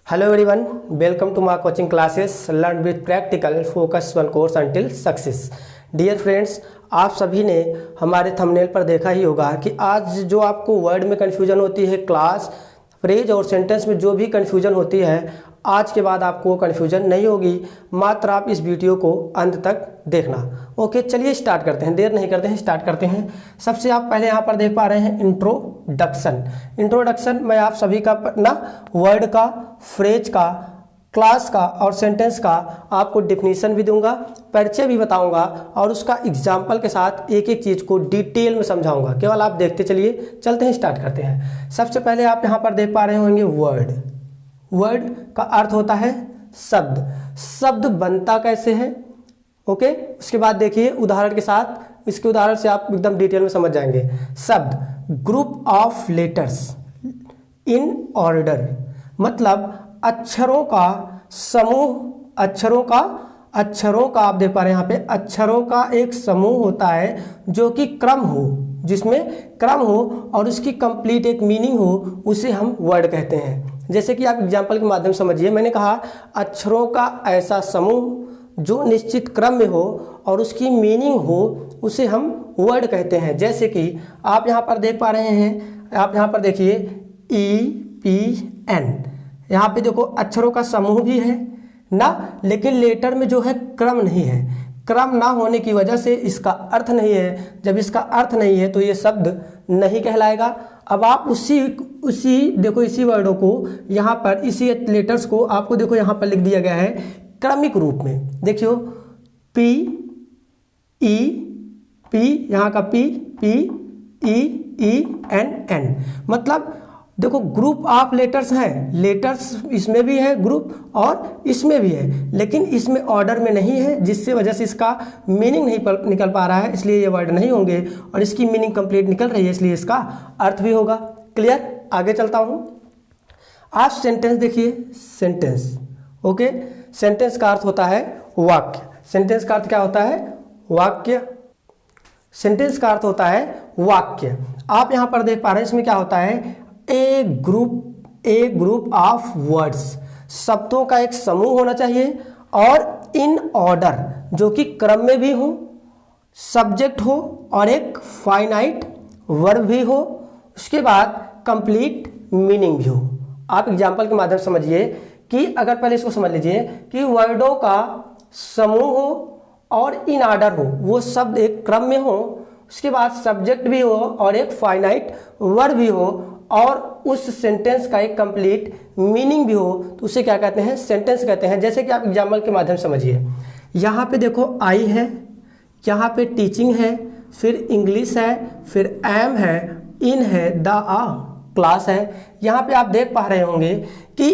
Hello everyone, welcome to my coaching classes Learn with Practical Focus One Course Until Success। Dear friends, आप सभी ने हमारे thumbnail पर देखा ही होगा कि आज जो आपको वर्ड में कन्फ्यूजन होती है, क्लास, फ्रेज और सेंटेंस में जो भी कन्फ्यूजन होती है, आज के बाद आपको कन्फ्यूजन नहीं होगी। मात्र आप इस वीडियो को अंत तक देखना। ओके, चलिए स्टार्ट करते हैं, देर नहीं करते हैं, स्टार्ट करते हैं। सबसे आप पहले यहाँ पर देख पा रहे हैं इंट्रोडक्शन। मैं आप सभी का ना वर्ड का, फ्रेज का, क्लास का और सेंटेंस का आपको डेफिनेशन भी दूंगा, परिचय भी बताऊंगा और उसका एग्जाम्पल के साथ एक एक चीज़ को डिटेल में समझाऊंगा। केवल आप देखते चलिए, चलते हैं, स्टार्ट करते हैं। सबसे पहले आप यहाँ पर देख पा रहे होंगे वर्ड का अर्थ होता है शब्द बनता कैसे है। ओके, उसके बाद देखिए उदाहरण के साथ, इसके उदाहरण से आप एकदम डिटेल में समझ जाएंगे। शब्द group of letters in order, मतलब अक्षरों का समूह। अक्षरों का आप देख पा रहे हैं यहाँ पे, अक्षरों का एक समूह होता है जो कि क्रम हो, जिसमें क्रम हो और उसकी कंप्लीट एक मीनिंग हो, उसे हम वर्ड कहते हैं। जैसे कि आप एग्जाम्पल के माध्यम से समझिए, मैंने कहा अक्षरों का ऐसा समूह जो निश्चित क्रम में हो और उसकी मीनिंग हो, उसे हम वर्ड कहते हैं। जैसे कि आप यहाँ पर देख पा रहे हैं, आप यहाँ पर देखिए EPN, यहाँ पे देखो अक्षरों का समूह भी है ना, लेकिन लेटर में जो है क्रम नहीं है। क्रम ना होने की वजह से इसका अर्थ नहीं है। जब इसका अर्थ नहीं है तो ये शब्द नहीं कहलाएगा। अब आप उसी वर्डों को यहाँ पर, इसी लेटर्स को आपको देखो यहाँ पर लिख दिया गया है क्रमिक रूप में। देखियो P, यहाँ का PEEN, मतलब देखो ग्रुप ऑफ लेटर्स हैं। लेटर्स इसमें भी है ग्रुप और इसमें भी है, लेकिन इसमें ऑर्डर में नहीं है, जिससे वजह से इसका मीनिंग नहीं निकल पा रहा है, इसलिए ये वर्ड नहीं होंगे। और इसकी मीनिंग कंप्लीट निकल रही है, इसलिए इसका अर्थ भी होगा। क्लियर, आगे चलता हूँ। आप सेंटेंस देखिए, सेंटेंस। ओके, सेंटेंस का अर्थ होता है वाक्य। सेंटेंस का अर्थ क्या होता है? वाक्य। सेंटेंस का अर्थ होता है वाक्य। आप यहाँ पर देख पा रहे हैं, इसमें क्या होता है? ए ग्रुप ऑफ वर्ड्स, शब्दों का एक समूह होना चाहिए और इन ऑर्डर, जो कि क्रम में भी हो, सब्जेक्ट हो और एक फाइनाइट वर्ब भी हो, उसके बाद कंप्लीट मीनिंग भी हो। आप एग्जाम्पल के माध्यम से समझिए कि अगर पहले इसको समझ लीजिए कि वर्डों का समूह हो और इन ऑर्डर हो, वो शब्द एक क्रम में हो, उसके बाद सब्जेक्ट भी हो और एक फाइनाइट वर्ब भी हो और उस सेंटेंस का एक कंप्लीट मीनिंग भी हो, तो उसे क्या कहते हैं? सेंटेंस कहते हैं। जैसे कि आप एग्जाम्पल के माध्यम से समझिए, यहाँ पे देखो आई है, यहाँ पे टीचिंग है, फिर इंग्लिश है, फिर एम है, इन है, द क्लास है। यहाँ पे आप देख पा रहे होंगे कि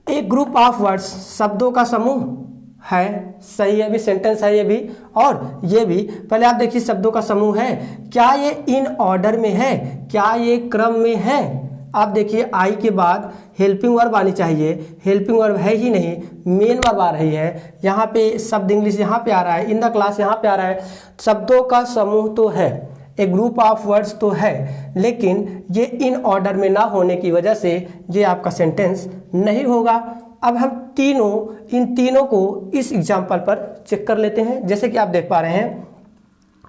एक ग्रुप ऑफ वर्ड्स, शब्दों का समूह है। सही है, भी सेंटेंस है ये भी और ये भी। पहले आप देखिए, शब्दों का समूह है, क्या ये इन ऑर्डर में है? क्या ये क्रम में है? आप देखिए आई के बाद हेल्पिंग वर्ब आनी चाहिए, हेल्पिंग वर्ब है ही नहीं, मेन वर्ब आ रही है। यहाँ पे शब्द इंग्लिश यहाँ पे आ रहा है, इन द क्लास यहाँ पे आ रहा है। शब्दों का समूह तो है, एक ग्रुप ऑफ वर्ड्स तो है, लेकिन ये इन ऑर्डर में ना होने की वजह से ये आपका सेंटेंस नहीं होगा। अब हम इन तीनों को इस एग्जाम्पल पर चेक कर लेते हैं। जैसे कि आप देख पा रहे हैं,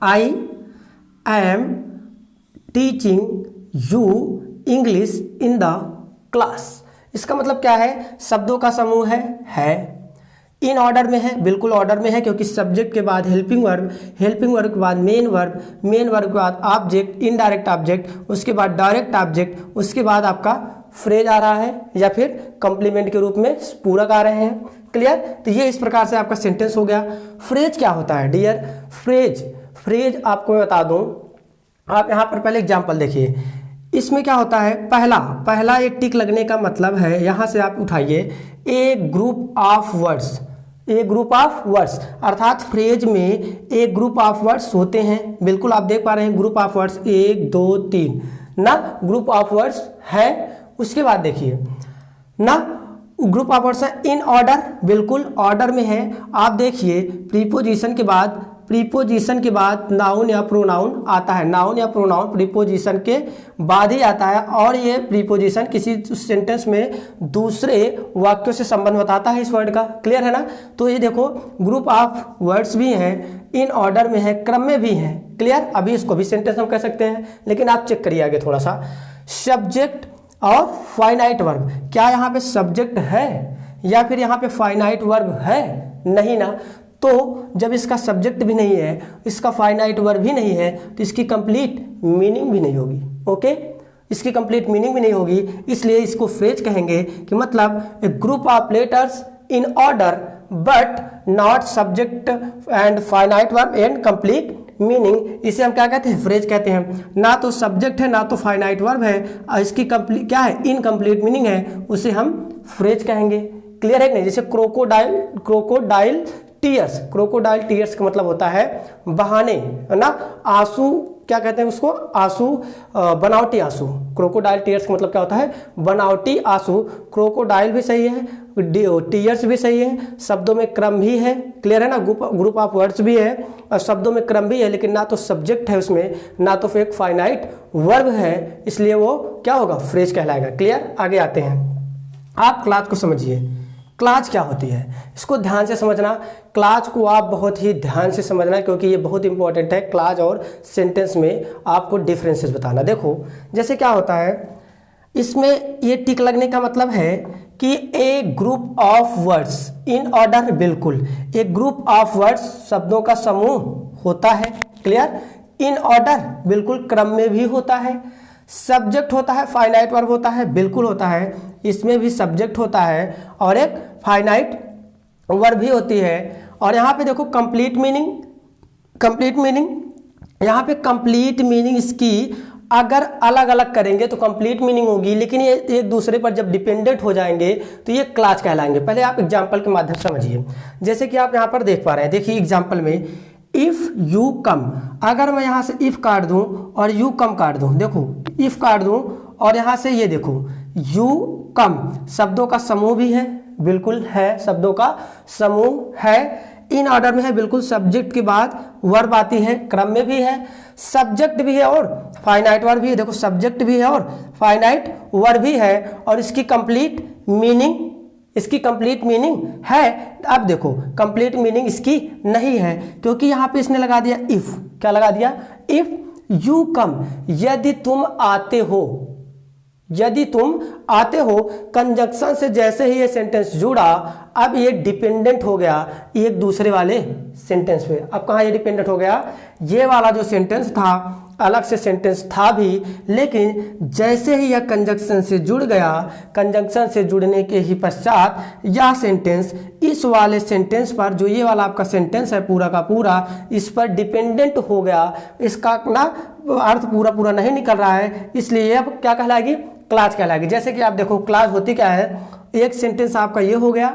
I am teaching you English in the class. इसका मतलब क्या है? शब्दों का समूह है, इन ऑर्डर में है, बिल्कुल ऑर्डर में है, क्योंकि सब्जेक्ट के बाद हेल्पिंग वर्ब के बाद मेन वर्ब के बाद ऑब्जेक्ट, इनडायरेक्ट ऑब्जेक्ट, उसके बाद डायरेक्ट ऑब्जेक्ट, उसके बाद आपका फ्रेज आ रहा है या फिर कॉम्प्लीमेंट के रूप में पूरक आ रहे हैं। क्लियर? तो ये इस प्रकार से आपका सेंटेंस हो गया। फ्रेज क्या होता है डियर? फ्रेज आपको मैं बता दूं, आप यहाँ पर पहले एग्जाम्पल देखिए। इसमें क्या होता है? पहला एक टिक लगने का मतलब है, यहाँ से आप उठाइए, ए ग्रुप ऑफ वर्ड्स, अर्थात फ्रेज में एक ग्रुप ऑफ वर्ड्स होते हैं। बिल्कुल आप देख पा रहे हैं, ग्रुप ऑफ वर्ड्स 1 2 3 ना, ग्रुप ऑफ वर्ड्स है। उसके बाद देखिए ना, ग्रुप ऑफ वर्ड्स है इन ऑर्डर, बिल्कुल ऑर्डर में है। आप देखिए प्रीपोजिशन के बाद प्रीपोजिशन के बाद नाउन या प्रोनाउन आता है। नाउन या प्रोनाउन प्रीपोजिशन के बाद ही आता है और ये प्रीपोजिशन किसी सेंटेंस में दूसरे वाक्यों से संबंध बताता है इस वर्ड का। क्लियर है ना। तो ये देखो ग्रुप ऑफ वर्ड्स भी हैं, इन ऑर्डर में है, क्रम में भी हैं। क्लियर। अभी इसको भी सेंटेंस हम कह सकते हैं, लेकिन आप चेक करिए आगे थोड़ा सा। सब्जेक्ट और फाइनाइट वर्ब, क्या यहाँ पे सब्जेक्ट है या फिर यहाँ पे फाइनाइट वर्ब है? नहीं ना। तो जब इसका सब्जेक्ट भी नहीं है, इसका फाइनाइट वर्ब भी नहीं है, तो इसकी कंप्लीट मीनिंग भी नहीं होगी। ओके, इसकी कंप्लीट मीनिंग भी नहीं होगी। इसलिए इसको फ्रेज कहेंगे कि मतलब a group of letters in order but not subject and finite verb and complete meaning. इसे हम क्या कहते हैं? फ्रेज कहते हैं। ना तो सब्जेक्ट है ना तो फाइनाइट वर्ब है, इसकी कंप्लीट क्या है? इनकम्प्लीट मीनिंग है, उसे हम फ्रेज कहेंगे। क्लियर है कि नहीं। जैसे crocodile, crocodile tears, crocodile tears का मतलब होता है बहाने, है ना, आंसू। क्या कहते हैं उसको? आंसू, बनावटी आंसू। क्रोकोडाइल टीयर्स का मतलब क्या होता है? बनावटी आंसू। क्रोकोडाइल भी सही है, टीयर्स भी सही है, शब्दों में क्रम भी है। क्लियर है ना। ग्रुप ऑफ वर्ड्स भी है और शब्दों में क्रम भी है, लेकिन ना तो सब्जेक्ट है उसमें, ना तो फिर एक फाइनाइट वर्ब है, इसलिए वो क्या होगा? फ्रेज कहलाएगा। क्लियर। आगे आते हैं। आप क्लाज को समझिए। क्लाज क्या होती है इसको ध्यान से समझना। क्लाज को आप बहुत ही ध्यान से समझना, क्योंकि ये बहुत इंपॉर्टेंट है। क्लाज और सेंटेंस में आपको डिफरेंसेस बताना। देखो जैसे क्या होता है, इसमें ये टिक लगने का मतलब है कि a group of words in order, बिल्कुल एक ग्रुप ऑफ वर्ड्स शब्दों का समूह होता है। क्लियर। इन ऑर्डर, बिल्कुल क्रम में भी होता है। सब्जेक्ट होता है, फाइनाइट वर्ब होता है, बिल्कुल होता है। इसमें भी सब्जेक्ट होता है और एक फाइनाइट वर्ब भी होती है। और यहाँ पे देखो कंप्लीट मीनिंग, कंप्लीट मीनिंग, यहाँ पे कंप्लीट मीनिंग इसकी अगर अलग अलग करेंगे तो कंप्लीट मीनिंग होगी, लेकिन ये एक दूसरे पर जब डिपेंडेंट हो जाएंगे तो ये क्लाज कहलाएंगे। पहले आप एग्जाम्पल के माध्यम से समझिए। जैसे कि आप यहाँ पर देख पा रहे हैं, देखिए एग्जाम्पल में इफ यू कम, अगर मैं यहाँ से इफ काट दूं और यू कम काट दूं, देखो इफ काट दूं और यहाँ से ये देखो यू कम, शब्दों का समूह भी है, बिल्कुल है, शब्दों का समूह है, इन ऑर्डर में है, बिल्कुल सब्जेक्ट के बाद वर्ब आती है, क्रम में भी है, सब्जेक्ट भी है और फाइनाइट वर्ब भी है। देखो सब्जेक्ट भी है और फाइनाइट वर्ब भी है और इसकी कंप्लीट मीनिंग, इसकी कंप्लीट मीनिंग है। अब देखो कंप्लीट मीनिंग इसकी नहीं है, क्योंकि यहां पे इसने लगा दिया इफ। क्या लगा दिया? इफ यू कम, यदि तुम आते हो, यदि तुम आते हो। कंजंक्शन से जैसे ही ये सेंटेंस जुड़ा, अब ये डिपेंडेंट हो गया एक दूसरे वाले सेंटेंस पे। अब कहाँ ये डिपेंडेंट हो गया? ये वाला जो सेंटेंस था अलग से सेंटेंस था भी, लेकिन जैसे ही यह कंजंक्शन से जुड़ गया, कंजंक्शन से जुड़ने के ही पश्चात यह सेंटेंस इस वाले सेंटेंस पर, जो ये वाला आपका सेंटेंस है पूरा का पूरा, इस पर डिपेंडेंट हो गया। इसका ना अर्थ पूरा पूरा नहीं निकल रहा है, इसलिए अब क्या कहलाएगी? क्लाज कहलाएगी। जैसे कि आप देखो क्लाज होती क्या है, एक सेंटेंस आपका ये हो गया,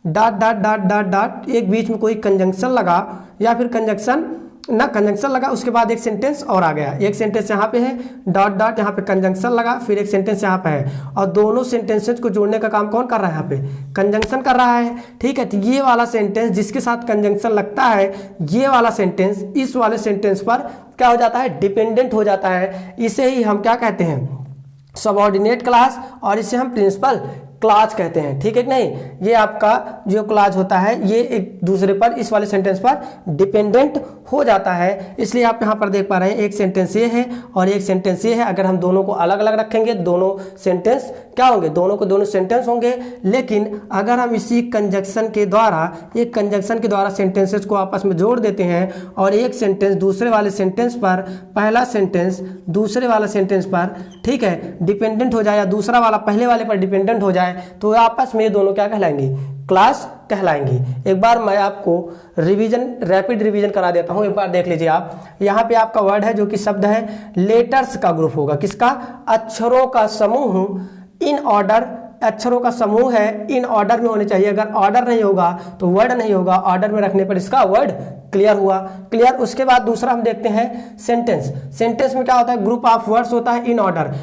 dot dot dot dot dot, एक बीच में कोई कंजंक्शन लगा या फिर कंजंक्शन ना कंजंक्शन लगा, उसके बाद एक सेंटेंस और आ गया। एक सेंटेंस यहाँ पे है, डॉट डॉट, यहाँ पे कंजंक्शन लगा, फिर एक सेंटेंस यहाँ पे है, और दोनों सेंटेंसेस को जोड़ने का काम कौन कर रहा है? यहाँ पे कंजंक्शन कर रहा है। ठीक है। तो ये वाला सेंटेंस जिसके साथ कंजंक्शन लगता है, ये वाला सेंटेंस इस वाले सेंटेंस पर क्या हो जाता है? डिपेंडेंट हो जाता है। इसे ही हम क्या कहते हैं? सबऑर्डिनेट क्लास, और इसे हम प्रिंसिपल क्लाज कहते हैं। ठीक है कि नहीं। ये आपका जो क्लाज होता है ये एक दूसरे पर, इस वाले सेंटेंस पर डिपेंडेंट हो जाता है। इसलिए आप यहाँ पर देख पा रहे हैं एक सेंटेंस ये है और एक सेंटेंस ये है। अगर हम दोनों को अलग अलग रखेंगे, दोनों सेंटेंस क्या होंगे? दोनों को दोनों सेंटेंस होंगे। लेकिन अगर हम इसी कंजंक्शन के द्वारा, एक कंजंक्शन के द्वारा सेंटेंसेस को आपस में जोड़ देते हैं और एक सेंटेंस दूसरे वाले सेंटेंस पर, पहला सेंटेंस दूसरे वाला सेंटेंस पर, ठीक है, डिपेंडेंट हो जाए, या दूसरा वाला पहले वाले पर डिपेंडेंट हो जाए, तो आपस में ये दोनों क्या कहलाएंगे? क्लास कहलाएंगी। एक बार मैं आपको रिवीजन, रैपिड रिवीजन करा देता हूं। एक बार देख लीजिए आप, यहाँ पे आपका वर्ड है जो कि शब्द है, लेटर्स का ग्रुप होगा। किसका? अक्षरों का समूह। इन ऑर्डर, अक्षरों का समूह है, इन ऑर्डर में होने चाहिए। अगर ऑर्डर नहीं होगा तो वर्ड नहीं होगा, ऑर्डर में रखने पर इसका वर्ड क्लियर हुआ। क्लियर। उसके बाद दूसरा हम देखते हैं सेंटेंस। सेंटेंस में क्या होता है? ग्रुप ऑफ वर्ड्स होता है in order,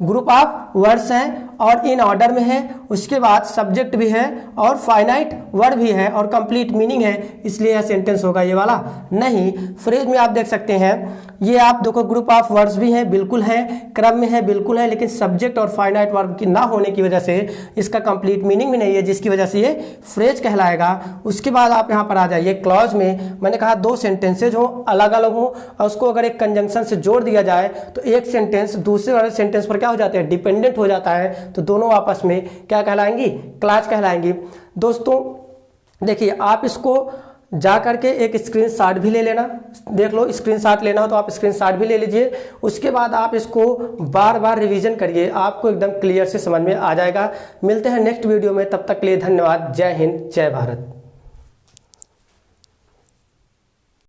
group of words हैं और इन ऑर्डर में है, उसके बाद सब्जेक्ट भी है और फाइनाइट वर्ड भी है और कंप्लीट मीनिंग है, इसलिए यह सेंटेंस होगा ये वाला नहीं। फ्रेज में आप देख सकते हैं ये आप देखो ग्रुप ऑफ वर्ड्स भी हैं, बिल्कुल है, क्रम में है, बिल्कुल है, लेकिन सब्जेक्ट और फाइनाइट वर्ब की ना होने की वजह से इसका कंप्लीट मीनिंग भी नहीं है, जिसकी वजह से ये फ्रेज कहलाएगा। उसके बाद आप यहाँ पर आ जाइए क्लॉज में। मैंने कहा दो सेंटेंसेज हो, अलग अलग हो और उसको अगर एक कंजंक्शन से जोड़ दिया जाए तो एक सेंटेंस दूसरे वाले सेंटेंस पर क्या हो जाते हैं, डिपेंडेंट हो जाता है, तो दोनों आपस में क्या कहलाएंगी, क्लॉज कहलाएंगी। दोस्तों देखिए आप इसको जा करके एक स्क्रीनशॉट भी ले लेना, देख लो स्क्रीनशॉट लेना हो तो आप स्क्रीनशॉट भी ले लीजिए। उसके बाद आप इसको बार बार रिवीजन करिए, आपको एकदम क्लियर से समझ में आ जाएगा। मिलते हैं नेक्स्ट वीडियो में, तब तक के लिए धन्यवाद। जय हिंद, जय भारत।